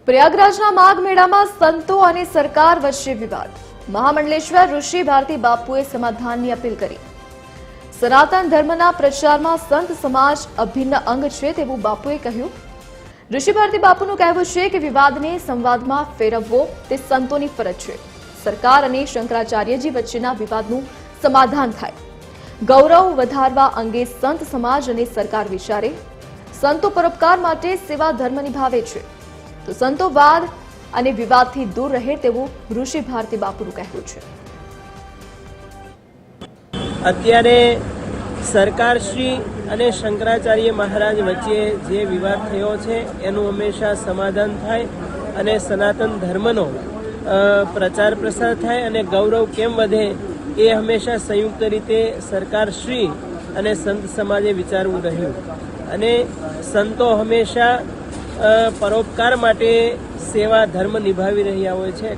પ્રયાગરાજના માઘ મેળામાં સંતો અને સરકાર વચ્ચે વિવાદ. મહામંડલેશ્વર ઋષિ ભારતી બાપુએ સમાધાનની અપીલ કરી. સનાતન ધર્મના પ્રચારમાં સંત સમાજ અભિન્ન અંગ છે તેવું બાપુએ કહ્યું. ઋષિ ભારતી બાપુનું કહેવું છે કે વિવાદને સંવાદમાં ફેરવવો તે સંતોની ફરજ છે. સરકાર અને શંકરાચાર્યજી વચ્ચેના વિવાદનું સમાધાન થાય. ગૌરવ વધારવા અંગે સંત સમાજ અને સરકાર વિચારે. સંતો પરોપકાર માટે સેવા ધર્મ નિભાવે છે, તો સંતો વાદ અને વિવાદથી દૂર રહે તેવું ઋષિ ભારતી બાપુનું કહેવું છે. અત્યારે સરકારશ્રી અને શંકરાચાર્ય મહારાજ વચ્ચે જે વિવાદ થયો છે એનું હંમેશા સમાધાન થાય અને સનાતન ધર્મનો પ્રચાર પ્રસાર થાય અને ગૌરવ કેમ વધે એ હંમેશા સંયુક્ત રીતે સરકારશ્રી અને સંત સમાજે વિચારવું રહ્યું. અને સંતો હંમેશા પરોપકાર માટે સેવા ધર્મ નિભાવી રહ્યા હોય છે.